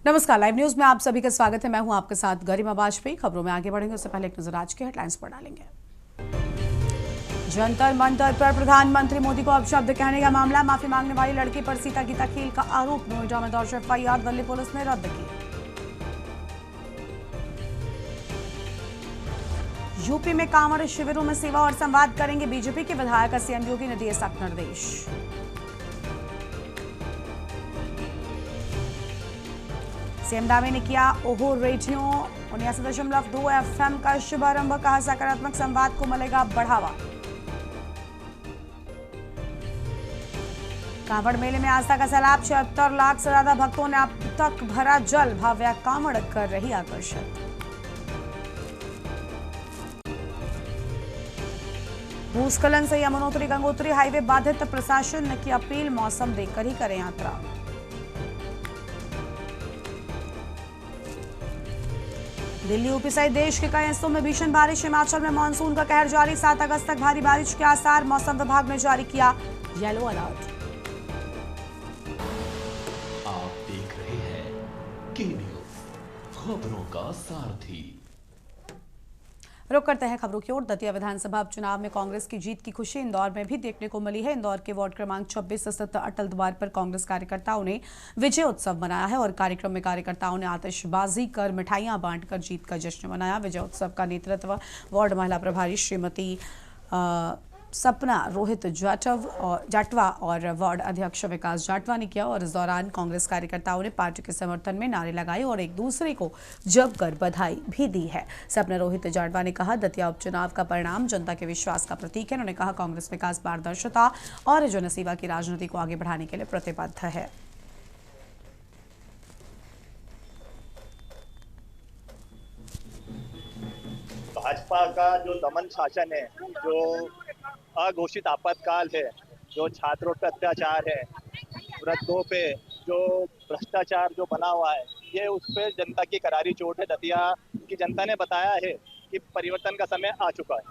नमस्कार, live news में आप सभी का स्वागत है। मैं हूं आपके साथ गरिमा वाजपेयी। खबरों में आगे बढ़ेंगे उससे पहले एक नजर आज के हेडलाइंस पर डालेंगे। जंतर मंतर पर प्रधानमंत्री मोदी को अपशब्द कहने का मामला, माफी मांगने वाली लड़की पर सीता गीता खेल का आरोप। नोएडा में दर्ज एफआईआर दिल्ली पुलिस ने रद्द की। यूपी में कांवड़ शिविरों में सेवा और संवाद करेंगे बीजेपी के विधायक, सीएम योगी ने दिए सख्त निर्देश। सीएम दावे ने किया ओहो रेडियो 79.2 FM का शुभारंभ, कहा सकारात्मक संवाद को मिलेगा बढ़ावा। कांवड़ मेले में आस्था का सैलाब, 76 लाख से ज्यादा भक्तों ने अब तक भरा जल, भव्य कांवड़ कर रही आकर्षित। भूस्खलन से यमुनोत्री गंगोत्री हाईवे बाधित, प्रशासन ने की अपील, मौसम देखकर ही करें यात्रा। दिल्ली यूपी सहित देश के कई हिस्सों में भीषण बारिश, हिमाचल में मानसून का कहर जारी, 7 अगस्त तक भारी बारिश के आसार, मौसम विभाग ने जारी किया येलो अलर्ट। आप देख रहे हैं के न्यूज, खबरों का सारथी। रुक करते हैं खबरों की ओर। दतिया विधानसभा उपचुनाव में कांग्रेस की जीत की खुशी इंदौर में भी देखने को मिली है। इंदौर के वार्ड क्रमांक 26 स्थित अटल द्वार पर कांग्रेस कार्यकर्ताओं ने विजय उत्सव मनाया है और कार्यक्रम में कार्यकर्ताओं ने आतिशबाजी कर मिठाइयां बांटकर जीत का जश्न मनाया। विजय उत्सव का नेतृत्व वार्ड महिला प्रभारी श्रीमती सपना रोहित जाटवा और वार्ड अध्यक्ष विकास जाटवा ने किया और इस दौरान कांग्रेस कार्यकर्ताओं ने पार्टी के समर्थन में नारे लगाए और एक दूसरे को जमकर बधाई भी दी है। सपना रोहित जाटवा ने कहा, दतिया उपचुनाव का परिणाम जनता के विश्वास का प्रतीक है। उन्होंने कहा, कांग्रेस विकास, पारदर्शिता और जनसेवा की राजनीति को आगे बढ़ाने के लिए प्रतिबद्ध है। भाजपा का जो दमन शासन है, जो अघोषित आपातकाल है, जो छात्रों पे अत्याचार है, वृद्धों पे जो भ्रष्टाचार जो बना हुआ है, ये उस पे जनता की करारी चोट है। दतिया की जनता ने बताया है कि परिवर्तन का समय आ चुका है।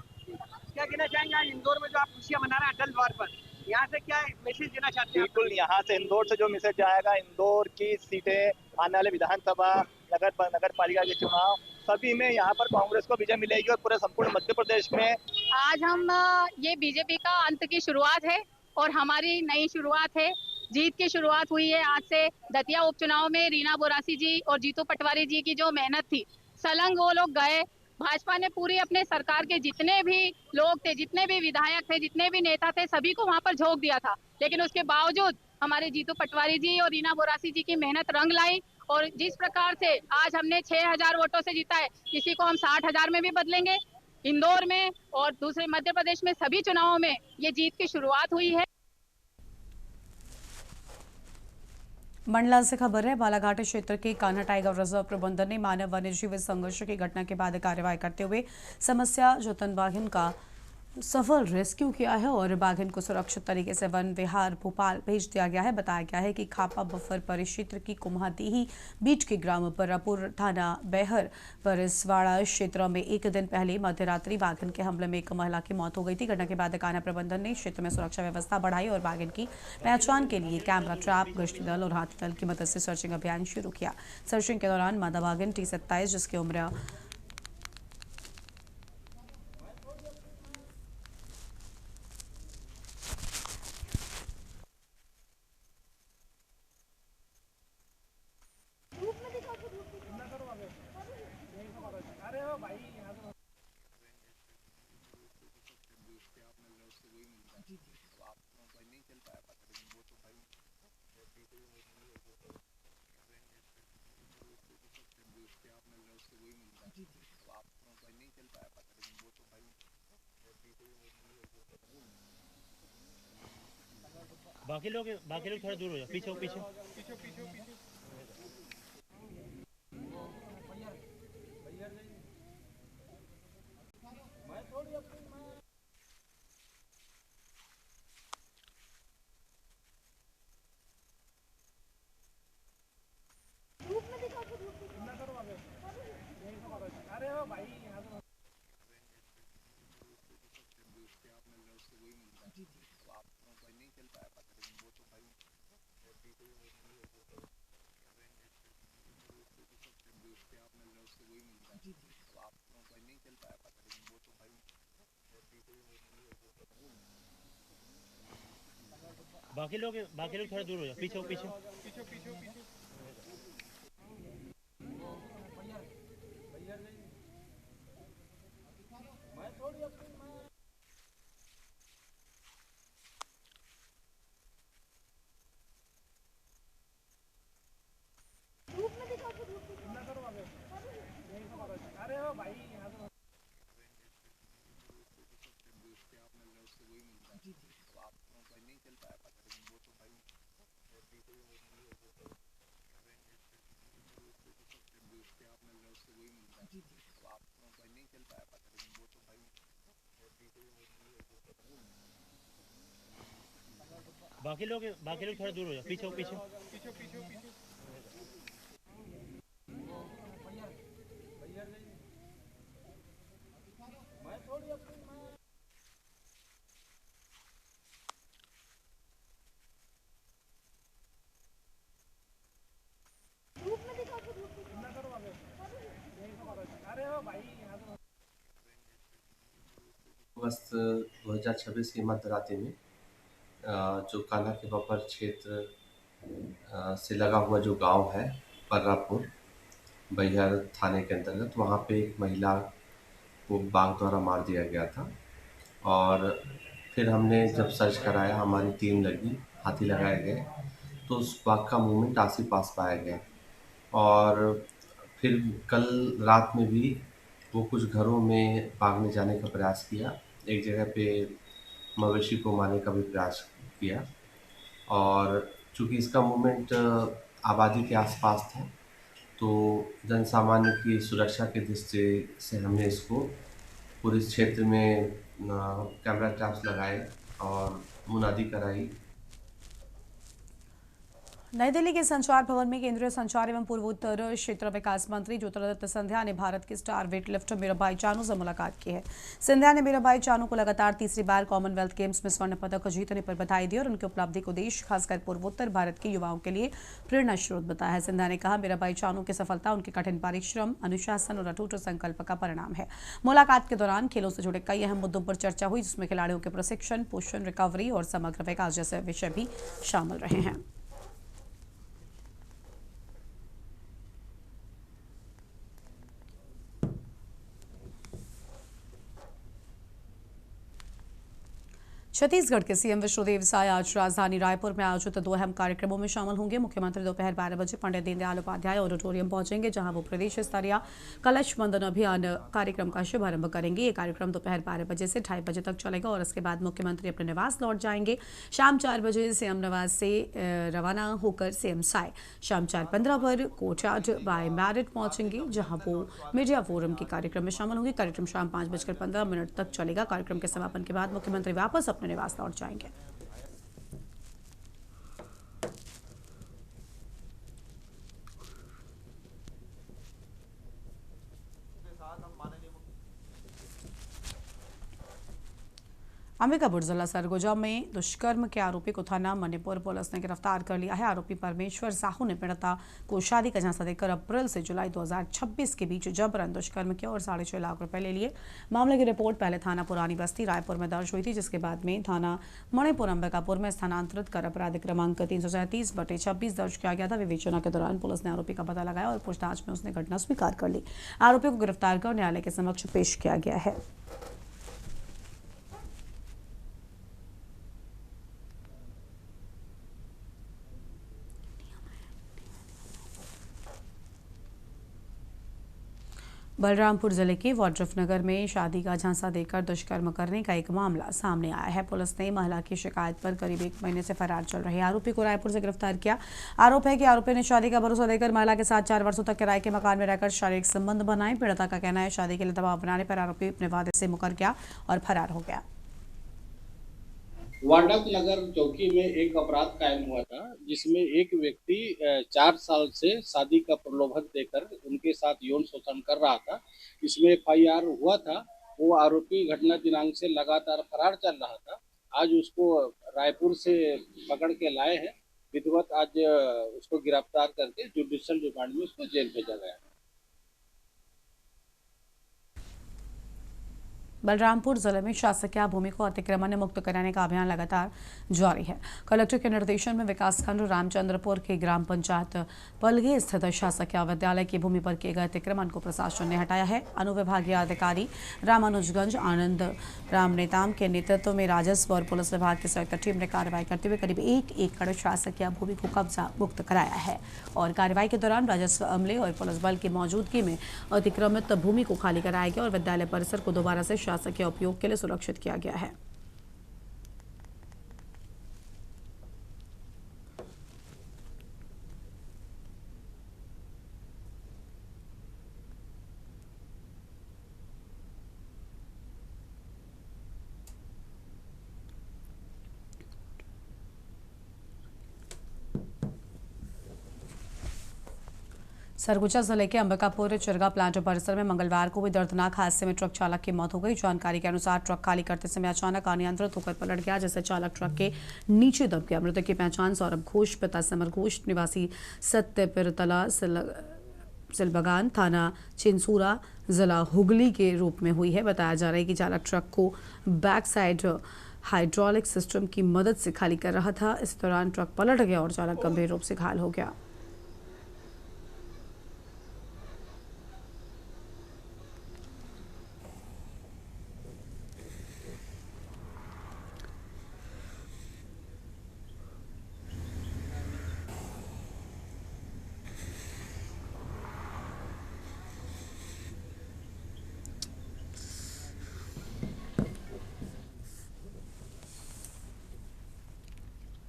क्या कहना चाहेंगे आज इंदौर में जो आप खुशियां मना रहे हैं अटल द्वार पर, यहाँ से क्या मैसेज देना चाहते हैं? बिल्कुल, यहाँ से इंदौर से जो मैसेज जाएगा, इंदौर की सीटें, आने वाले विधानसभा, नगर पालिका के चुनाव, सभी में यहाँ पर कांग्रेस को विजय मिलेगी और पूरे संपूर्ण मध्य प्रदेश में। आज हम ये बीजेपी का अंत की शुरुआत है और हमारी नई शुरुआत है। जीत की शुरुआत हुई है आज से। दतिया उपचुनाव में रीना बोरासी जी और जीतू पटवारी जी की जो मेहनत थी, सलंग वो लोग गए। भाजपा ने पूरी अपने सरकार के जितने भी लोग थे, जितने भी विधायक थे, जितने भी नेता थे, सभी को वहां पर झोंक दिया था। लेकिन उसके बावजूद हमारे जीतू पटवारी जी और रीना बोरासी जी की मेहनत रंग लाई और जिस प्रकार से आज हमने 6000 वोटों से जीता है, किसी को हम 60,000 में भी बदलेंगे। इंदौर में और दूसरे मध्य प्रदेश में सभी चुनावों में ये जीत की शुरुआत हुई है। मंडला से खबर है, बालाघाट क्षेत्र के कान्हा टाइगर रिजर्व प्रबंधन ने मानव वन्यजीव संघर्ष की घटना के बाद कार्रवाई करते हुए समस्या जोतन बाघिन का सफल रेस्क्यू किया है और बाघिन को सुरक्षित तरीके से वन विहार भोपाल भेज दिया गया है। बताया गया है कि खापा बफर परिक्षेत्र की कुम्हादीही बीट के ग्राम बर्रापुर थाना बैहर परिसवाड़ा क्षेत्र में एक दिन पहले मध्यरात्रि बाघिन के हमले में एक महिला की मौत हो गई थी। घटना के बाद कान्हा प्रबंधन ने क्षेत्र में सुरक्षा व्यवस्था बढ़ाई और बाघिन की पहचान के लिए कैमरा ट्रैप, गश्ती दल और हाथी दल की मदद से सर्चिंग अभियान शुरू किया। सर्चिंग के दौरान मादा बाघिन T27 जिसकी उम्र बाकी लोग थोड़ा दूर हो जाओ, पीछे। बाकी लोग थोड़ा दूर हो जाओ, पीछे पीछे। बाकी लोग थोड़ा दूर हो जाओ, पीछे। अगस्त 2026 की मध्य रात्रि में जो कान्हा के बपर क्षेत्र से लगा हुआ जो गांव है पर्रापुर बैहर थाने के अंतर्गत, वहाँ पे एक महिला को बाघ द्वारा मार दिया गया था। और फिर हमने जब सर्च कराया, हमारी टीम लगी, हाथी लगाए गए, तो उस बाघ का मूवमेंट आस पाया गया। और फिर कल रात में भी वो कुछ घरों में भागने जाने का प्रयास किया, एक जगह पे मवेशी को मारने का भी प्रयास किया। और चूँकि इसका मूवमेंट आबादी के आसपास था, तो जनसामान्य की सुरक्षा की दृष्टि से हमने इसको पूरे क्षेत्र में कैमरा ट्रैप्स लगाए और मुनादी कराई। नई दिल्ली के संचार भवन में केंद्रीय संचार एवं पूर्वोत्तर क्षेत्र विकास मंत्री ज्योतिरादित्य सिंधिया ने भारत के star weight lifter Mirabai Chanu से मुलाकात की है। सिंधिया ने मीराबाई चानू को लगातार तीसरी बार कॉमनवेल्थ गेम्स में स्वर्ण पदक जीतने पर बधाई दी और उनकी उपलब्धि को देश, खासकर पूर्वोत्तर भारत के युवाओं के लिए प्रेरणा स्रोत बताया है। सिंधिया ने कहा, मीराबाई चानू की सफलता उनके कठिन परिश्रम, अनुशासन और अटूट संकल्प का परिणाम है। मुलाकात के दौरान खेलों से जुड़े कई अहम मुद्दों पर चर्चा हुई, जिसमें खिलाड़ियों के प्रशिक्षण, पोषण, रिकवरी और समग्र विकास जैसे विषय भी शामिल रहे हैं। छत्तीसगढ़ के सीएम विष्णुदेव साय आज राजधानी रायपुर में आयोजित 2 अहम कार्यक्रमों में शामिल होंगे। मुख्यमंत्री दोपहर 12 बजे पंडित दीनदयाल उपाध्याय ऑडिटोरियम पहुंचेंगे, जहां वो प्रदेश स्तरीय कलश बंदन अभियान कार्यक्रम का शुभारंभ करेंगे। ये कार्यक्रम दोपहर 12 बजे से 2:30 बजे तक चलेगा और इसके बाद मुख्यमंत्री अपने निवास लौट जाएंगे। शाम 4 बजे सीएम निवास से रवाना होकर सीएम साय शाम 4:15 पर कोर्टयार्ड बाय मैरिट पहुंचेंगे, जहां वो मीडिया फोरम के कार्यक्रम में शामिल होंगे। कार्यक्रम शाम 5:15 तक चलेगा। कार्यक्रम के समापन के बाद मुख्यमंत्री वापस अपने निवास लौट जाएंगे। अंबिकापुर जिला सरगुजा में दुष्कर्म के आरोपी को थाना मणिपुर पुलिस ने गिरफ्तार कर लिया है। आरोपी परमेश्वर साहू ने पीड़िता को शादी का झांसा देकर अप्रैल से जुलाई 2026 के बीच जबरन दुष्कर्म किया और 6.5 लाख रुपए ले लिए। मामले की रिपोर्ट पहले थाना पुरानी बस्ती रायपुर में दर्ज हुई थी, जिसके बाद में थाना मणिपुर अंबिकापुर में स्थानांतरित कर अपराध क्रमांक 337/26 दर्ज किया गया था। विवेचना के दौरान पुलिस ने आरोपी का पता लगाया और पूछताछ में उसने घटना स्वीकार कर ली। आरोपी को गिरफ्तार कर न्यायालय के समक्ष पेश किया गया है। बलरामपुर जिले के वाड्रफ नगर में शादी का झांसा देकर दुष्कर्म करने का एक मामला सामने आया है। पुलिस ने महिला की शिकायत पर करीब 1 महीने से फरार चल रहे आरोपी को रायपुर से गिरफ्तार किया। आरोप है कि आरोपी ने शादी का भरोसा देकर महिला के साथ 4 वर्षों तक किराए के मकान में रहकर शारीरिक संबंध बनाए। पीड़िता का कहना है, शादी के लिए दबाव बनाने पर आरोपी अपने वादे से मुकर गया और फरार हो गया। वाड्रफ नगर चौकी में एक अपराध कायम हुआ था, जिसमें एक व्यक्ति 4 साल से शादी का प्रलोभन देकर उनके साथ यौन शोषण कर रहा था। इसमें FIR हुआ था। वो आरोपी घटना दिनांक से लगातार फरार चल रहा था। आज उसको रायपुर से पकड़ के लाए हैं। विधिवत आज उसको गिरफ्तार करके जुडिशियल रिमांड में उसको जेल भेजा गया। बलरामपुर जिले में शासकीय भूमि को अतिक्रमण मुक्त कराने का अभियान लगातार जारी है। कलेक्टर के निर्देशन में विकासखंड रामचंद्रपुर के ग्राम पंचायत पलगे स्थित शासकीय विद्यालय की भूमि पर किए गए अतिक्रमण को प्रशासन ने हटाया है। अनुविभागीय अधिकारी रामानुजगंज आनंद राम नेताम के नेतृत्व में राजस्व और पुलिस विभाग की संयुक्त टीम ने कार्रवाई करते हुए करीब 1 एकड़ शासकीय भूमि को कब्जा मुक्त कराया है और कार्रवाई के दौरान राजस्व अमले और पुलिस बल की मौजूदगी में अतिक्रमित भूमि को खाली कराया गया और विद्यालय परिसर को दोबारा से शासकीय उपयोग के लिए सुरक्षित किया गया है। सरगुजा जिले के अंबिकापुर चिरगा प्लांट परिसर में मंगलवार को हुई दर्दनाक हादसे में ट्रक चालक की मौत हो गई। जानकारी के अनुसार ट्रक खाली करते समय अचानक अनियंत्रित होकर पलट गया, जिससे चालक ट्रक के नीचे दब गया। मृतक की पहचान सौरभ घोष पिता समर घोष निवासी सत्यपिरतला सिलबगान थाना चिंसूरा जिला हुगली के रूप में हुई है। बताया जा रहा है कि चालक ट्रक को बैक साइड हाइड्रोलिक सिस्टम की मदद से खाली कर रहा था। इस दौरान ट्रक पलट गया और चालक गंभीर रूप से घायल हो गया।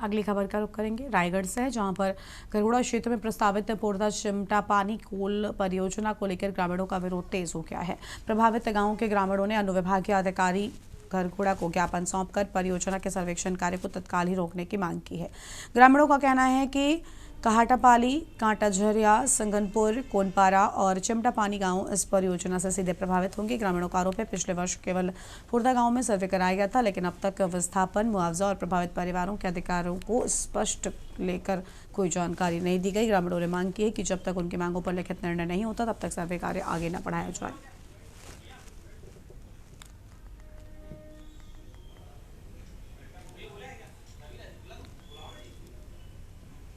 अगली खबर का रुख करेंगे रायगढ़ से है, जहां पर गरुड़ा क्षेत्र में प्रस्तावित पोरदा चिमटा पानी कोल परियोजना को लेकर ग्रामीणों का विरोध तेज हो गया है। प्रभावित गांवों के ग्रामीणों ने अनुविभागीय अधिकारी गरगुड़ा को ज्ञापन सौंपकर परियोजना के सर्वेक्षण कार्य को तत्काल ही रोकने की मांग की है। ग्रामीणों का कहना है कि कहाटापाली, कांटाझरिया, संगनपुर, कोनपारा और चिमटा पानी गांव इस परियोजना से सीधे प्रभावित होंगे। ग्रामीणों का आरोप है पिछले वर्ष केवल पुरदा गांव में सर्वे कराया गया था, लेकिन अब तक विस्थापन, मुआवजा और प्रभावित परिवारों के अधिकारों को स्पष्ट लेकर कोई जानकारी नहीं दी गई। ग्रामीणों ने मांग की है कि जब तक उनकी मांगों पर लिखित निर्णय नहीं होता तब तक सर्वे कार्य आगे न बढ़ाया जाए।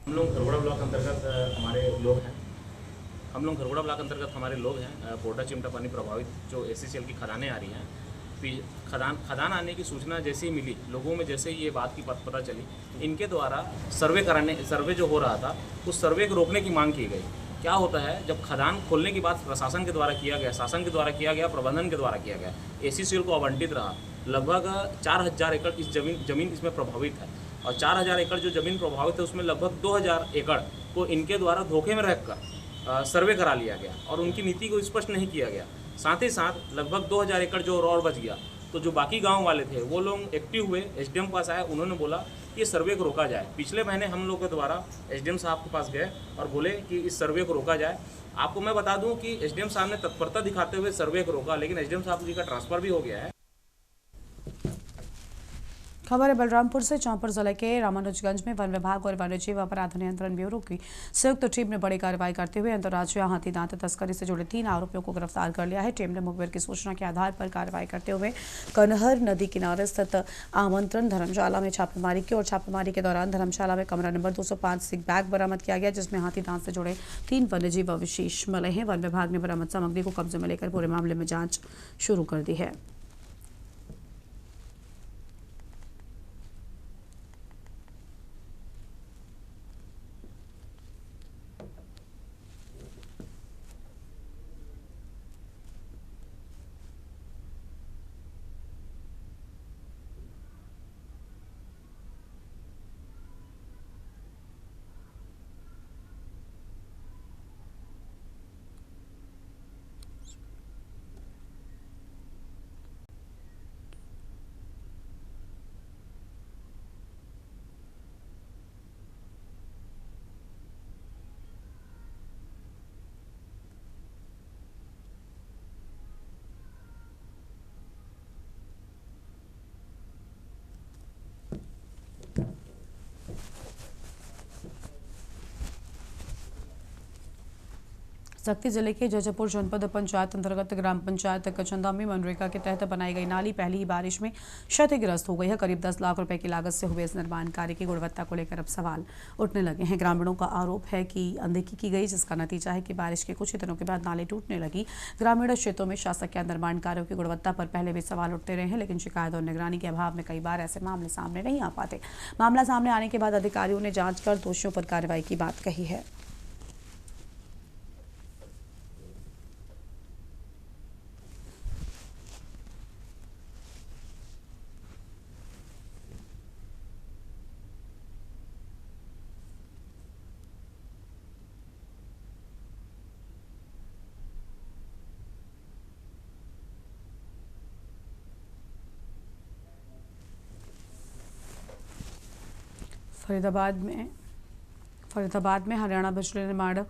हम लोग खरगोड़ा ब्लॉक अंतर्गत हमारे लोग हैं। पोरदा चिमटा पानी प्रभावित जो एससीसीएल की खदानें आ रही हैं, खदान आने की सूचना जैसे ही मिली, लोगों में जैसे ही ये बात की पता चली, इनके द्वारा सर्वे जो हो रहा था उस सर्वे को रोकने की मांग की गई। क्या होता है, जब खदान खोलने की बात प्रशासन के द्वारा किया गया, शासन के द्वारा किया गया, प्रबंधन के द्वारा किया गया, एससीसीएल को आवंटित रहा लगभग 4000 एकड़ इस जमीन इसमें प्रभावित है और 4000 एकड़ जो जमीन प्रभावित है उसमें लगभग 2000 एकड़ को इनके द्वारा धोखे में रखकर सर्वे करा लिया गया और उनकी नीति को स्पष्ट नहीं किया गया। साथ ही साथ लगभग 2000 एकड़ जो और बच गया, तो जो बाकी गांव वाले थे वो लोग एक्टिव हुए, एसडीएम पास आए, उन्होंने बोला कि ये सर्वे को रोका जाए। पिछले महीने हम लोग के द्वारा एसडीएम साहब के पास गए और बोले कि इस सर्वे को रोका जाए। आपको मैं बता दूं कि एसडीएम साहब ने तत्परता दिखाते हुए सर्वे को रोका, लेकिन एसडीएम साहब जी का ट्रांसफर भी हो गया है। खबर है बलरामपुर से, जहां पर जिले के रामानुजगंज में वन विभाग और वन्यजीव अपराध नियंत्रण ब्यूरो की संयुक्त टीम ने बड़ी कार्रवाई करते हुए अंतर्राज्यीय हाथी दांत तस्करी से जुड़े 3 आरोपियों को गिरफ्तार कर लिया है। टीम ने मुखबिर की सूचना के आधार पर कार्रवाई करते हुए कनहर नदी किनारे स्थित आमंत्रण धर्मशाला में छापेमारी की और छापेमारी के दौरान धर्मशाला में कमरा नंबर 205 से एक बैग बरामद किया गया, जिसमें हाथी दांत से जुड़े 3 वन्यजीव अवशेष मिले हैं। वन विभाग ने बरामद सामग्री को कब्जे में लेकर पूरे मामले में जाँच शुरू कर दी है। शक्ति जिले के जजपुर जनपद पंचायत अंतर्गत ग्राम पंचायत कचंदा में मनरेगा के तहत बनाई गई नाली पहली ही बारिश में क्षतिग्रस्त हो गई है। करीब 10 लाख रुपए की लागत से हुए इस निर्माण कार्य की गुणवत्ता को लेकर अब सवाल उठने लगे हैं। ग्रामीणों का आरोप है कि अनदेखी की गई, जिसका नतीजा है कि बारिश के कुछ ही दिनों के बाद नाली टूटने लगी। ग्रामीण क्षेत्रों में शासक के निर्माण कार्यों की गुणवत्ता पर पहले भी सवाल उठते रहे हैं, लेकिन शिकायत और निगरानी के अभाव में कई बार ऐसे मामले सामने नहीं आ पाते। मामला सामने आने के बाद अधिकारियों ने जांच कर दोषियों पर कार्रवाई की बात कही है। फरीदाबाद में हरियाणा बिजली निर्माण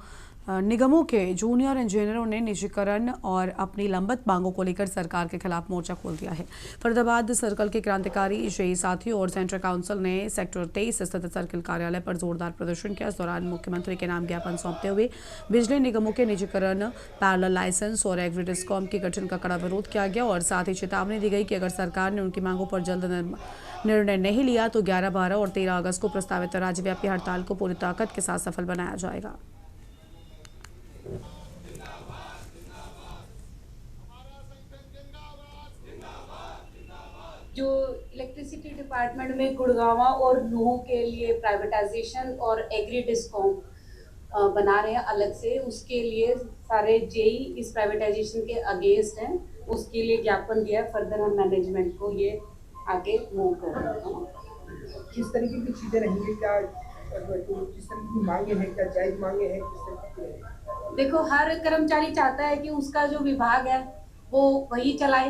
निगमों के जूनियर इंजीनियरों ने निजीकरण और अपनी लंबित मांगों को लेकर सरकार के खिलाफ मोर्चा खोल दिया है। फरीदाबाद सर्कल के क्रांतिकारी जेई साथियों और सेंट्रल काउंसिल ने सेक्टर 23 स्थित सर्कल कार्यालय पर जोरदार प्रदर्शन किया। इस दौरान मुख्यमंत्री के नाम ज्ञापन सौंपते हुए बिजली निगमों के निजीकरण, पैरेलल लाइसेंस और एग्री डिस्कॉम के गठन का कड़ा विरोध किया गया और साथ ही चेतावनी दी गई कि अगर सरकार ने उनकी मांगों पर जल्द निर्णय नहीं लिया तो 11, 12 और 13 अगस्त को प्रस्तावित राज्यव्यापी हड़ताल को पूरी ताकत के साथ सफल बनाया जाएगा। जो इलेक्ट्रिसिटी डिपार्टमेंट में गुड़गांवा और नूह के लिए प्राइवेटाइजेशन और एग्री डिस्कॉम बना रहे हैं अलग से, उसके लिए सारे जेई इस प्राइवेटाइजेशन के अगेंस्ट हैं। उसके लिए ज्ञापन दिया। फर्दर हम मैनेजमेंट को ये आगे मूव कर रहे हैं। किस तरीके की चीजें रहेंगी, क्या किस तरह की मांगे हैं, क्या जायज मांगे हैं, किस तरह की? देखो, हर कर्मचारी चाहता है कि उसका जो विभाग है वो वही चलाए,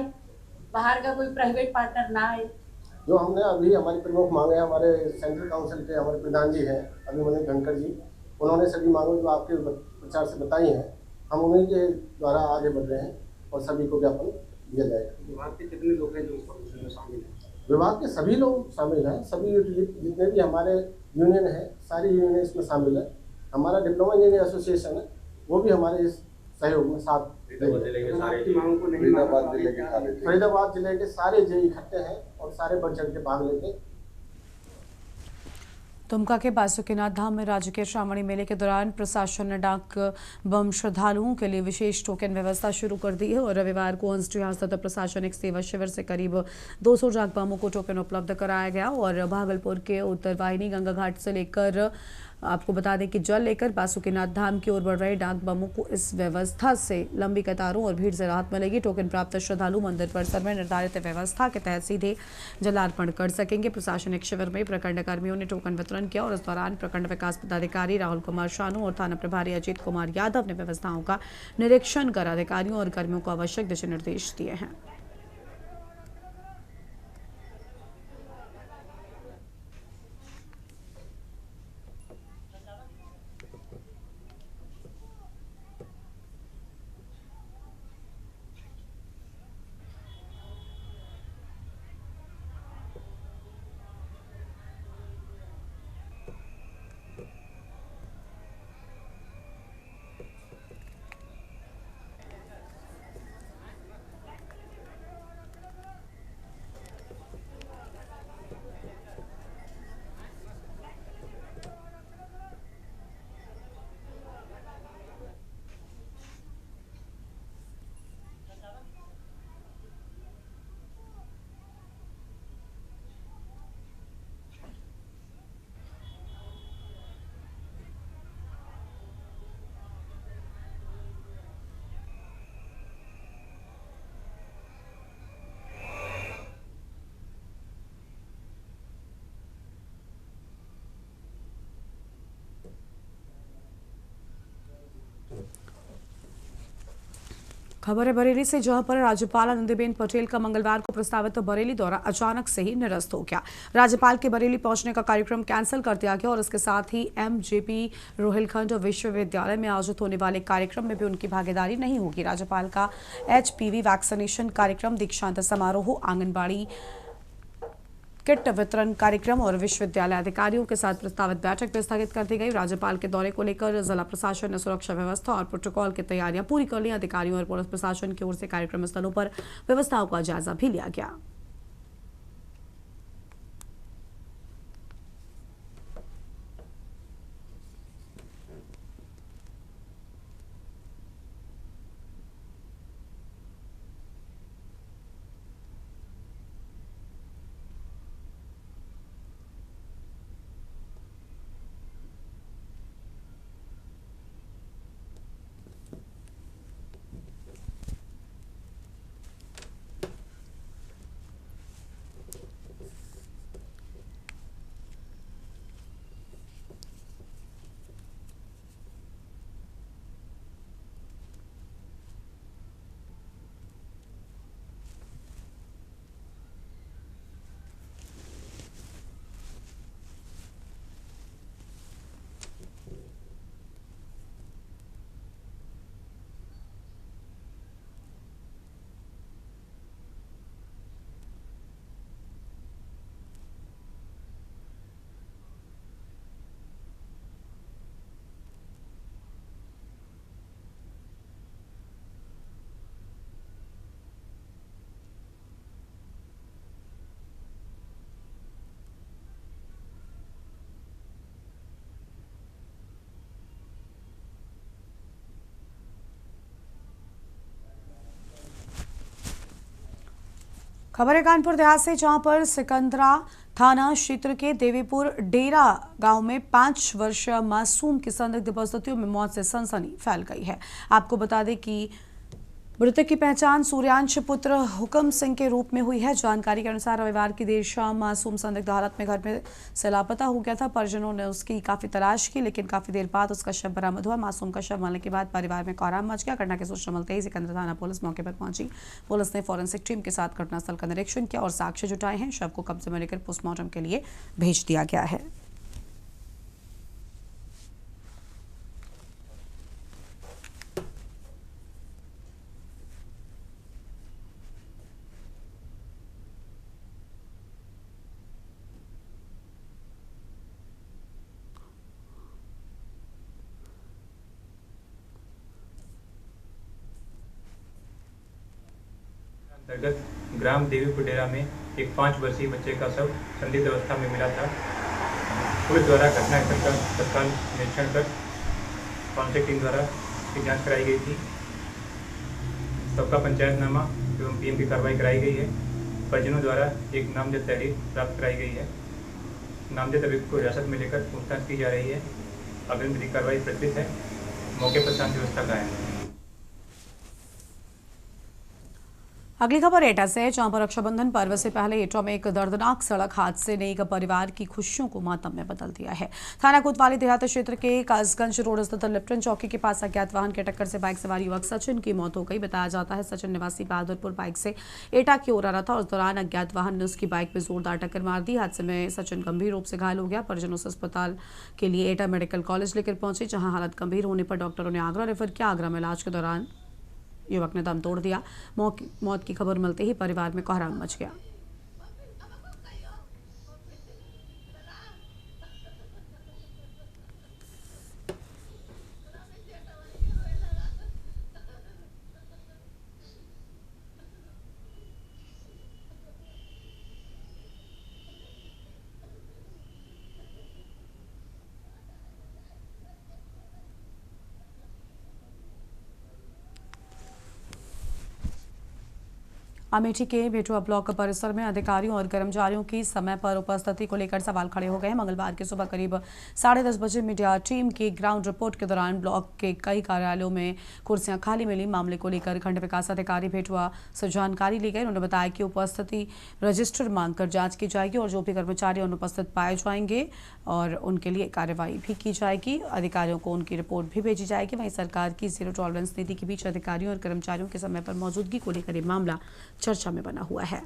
बाहर का कोई प्राइवेट पार्टनर ना आए। जो हमने अभी हमारी प्रमुख मांगे हमारे सेंट्रल काउंसिल के हमारे प्रधान जी हैं अभिमन्यु धनखड़ जी, उन्होंने सभी मांगों जो आपके प्रचार से बताई हैं, हम उन्हीं के द्वारा आगे बढ़ रहे हैं और सभी को ज्ञापन दिया जाएगा। विभाग के कितने लोग हैं जो इसमें शामिल हैं? विभाग के सभी लोग शामिल हैं, सभी जितने भी हमारे यूनियन है सारी यूनियन इसमें शामिल है। हमारा डिप्लोमा इंजीनियर एसोसिएशन है, वो भी हमारे इस सहयोग में साथ। फरीदाबाद जिले के सारे जेई इकट्ठे हैं और सारे बढ़ चढ़ के भाग लेते। दुमका के बासुकीनाथ धाम में राज्य के श्रावणी मेले के दौरान प्रशासन ने डाक बम श्रद्धालुओं के लिए विशेष टोकन व्यवस्था शुरू कर दी है और रविवार को अंश स्थित प्रशासनिक सेवा शिविर से करीब 200 डाक बमों को टोकन उपलब्ध कराया गया और भागलपुर के उत्तरवाहिनी गंगा घाट से लेकर आपको बता दें कि जल लेकर बासुकीनाथ धाम की ओर बढ़ रहे डाक बमों को इस व्यवस्था से लंबी कतारों और भीड़ से राहत मिलेगी। टोकन प्राप्त श्रद्धालु मंदिर परिसर में निर्धारित व्यवस्था के तहत सीधे जलार्पण कर सकेंगे। प्रशासनिक शिविर में प्रखंड कर्मियों ने टोकन वितरण किया और इस दौरान प्रखंड विकास पदाधिकारी राहुल कुमार शानू और थाना प्रभारी अजीत कुमार यादव ने व्यवस्थाओं का निरीक्षण कर अधिकारियों और कर्मियों को आवश्यक दिशा निर्देश दिए हैं। खबर है बरेली से, जहां पर राज्यपाल आनंदीबेन पटेल का मंगलवार को प्रस्तावित बरेली दौरा अचानक से ही निरस्त हो गया। राज्यपाल के बरेली पहुंचने का कार्यक्रम कैंसिल कर दिया गया और इसके साथ ही MJP रोहिलखंड विश्वविद्यालय में आयोजित होने वाले कार्यक्रम में भी उनकी भागीदारी नहीं होगी। राज्यपाल का HPV वैक्सीनेशन कार्यक्रम, दीक्षांत समारोह, आंगनबाड़ी किट वितरण कार्यक्रम और विश्वविद्यालय अधिकारियों के साथ प्रस्तावित बैठक भी स्थगित कर दी गई। राज्यपाल के दौरे को लेकर जिला प्रशासन ने सुरक्षा व्यवस्था और प्रोटोकॉल की तैयारियां पूरी कर ली। अधिकारियों और पुलिस प्रशासन की ओर से कार्यक्रम स्थलों पर व्यवस्थाओं का जायजा भी लिया गया। खबर है कानपुर देहात से, जहां पर सिकंदरा थाना क्षेत्र के देवीपुर डेरा गांव में 5 वर्षीय मासूम की संदिग्ध परिस्थितियों में मौत से सनसनी फैल गई है। आपको बता दें कि मृतक की पहचान सूर्यांश पुत्र हुक्म सिंह के रूप में हुई है। जानकारी के अनुसार रविवार की देर शाम मासूम संदिग्ध हालत में घर में से लापता हो गया था। परिजनों ने उसकी काफी तलाश की, लेकिन काफी देर बाद उसका शव बरामद हुआ। मासूम का शव मिलने के बाद परिवार में कोहराम मच गया। घटना की सूचना मिलते ही सिकंदरा थाना पुलिस मौके पर पहुंची। पुलिस ने फॉरेंसिक टीम के साथ घटनास्थल का निरीक्षण किया और साक्ष्य जुटाए हैं। शव को कब्जे में लेकर पोस्टमार्टम के लिए भेज दिया गया है। अंतर्गत ग्राम देवीपुर डेरा में एक 5 वर्षीय बच्चे का शव संदिग्ध अवस्था में मिला था। पुलिस द्वारा घटनास्थल का तत्काल निरीक्षण कर फॉरेंसिक टीम द्वारा इसकी जांच कराई गई थी। सबका पंचायतनामा एवं पीएम की कार्रवाई कराई गई है। परिजनों द्वारा एक नामजद तहरीर प्राप्त कराई गई है। नामजद अभियुक्त को हिरासत में लेकर पूछताछ की जा रही है। अग्रिम विधिक कार्रवाई प्रचलित है। मौके पर शांति व्यवस्था कायम है। अगली खबर एटा से है, जहां पर रक्षाबंधन पर्व से पहले एटा में एक दर्दनाक सड़क हादसे ने एक परिवार की खुशियों को मातम में बदल दिया है। थाना कोतवाली देहात क्षेत्र के कासगंज रोड स्थित लिप्टन चौकी के पास अज्ञात वाहन की टक्कर से बाइक सवार युवक सचिन की मौत हो गई। बताया जाता है सचिन निवासी बहादुरपुर बाइक से एटा की ओर आ रहा था। उस दौरान अज्ञात वाहन ने उसकी बाइक में जोरदार टक्कर मार दी। हादसे में सचिन गंभीर रूप से घायल हो गया। परिजनों से अस्पताल के लिए एटा मेडिकल कॉलेज लेकर पहुंचे, जहां हालत गंभीर होने पर डॉक्टरों ने आगरा रेफर किया। आगरा में इलाज के दौरान युवक ने दम तोड़ दिया। मौत की खबर मिलते ही परिवार में कोहराम मच गया। अमेठी के भेटुआ ब्लॉक परिसर में अधिकारियों और कर्मचारियों की समय पर उपस्थिति को लेकर सवाल खड़े हो गए हैं। मंगलवार की सुबह करीब 10:30 बजे मीडिया टीम की ग्राउंड रिपोर्ट के दौरान ब्लॉक के कई कार्यालयों में कुर्सियां खाली मिली। मामले को लेकर खंड विकास अधिकारी भेटुआ से जानकारी ली गई। उन्होंने बताया कि उपस्थिति रजिस्टर मांगकर जांच की जाएगी और जो भी कर्मचारी अनुपस्थित पाए जाएंगे और उनके लिए कार्रवाई भी की जाएगी। अधिकारियों को उनकी रिपोर्ट भी भेजी जाएगी। वहीं सरकार की जीरो टॉलरेंस नीति के बीच अधिकारियों और कर्मचारियों के समय पर मौजूदगी को लेकर यह मामला चर्चा में बना हुआ है।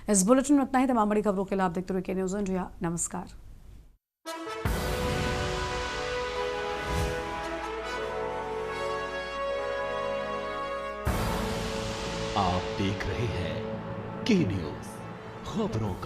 इस बुलेटिन में इतना ही। तमाम बड़ी खबरों के लिए आप देखते रहिए के न्यूज़ इंडिया। नमस्कार। आप देख रहे हैं के न्यूज़, खबरों का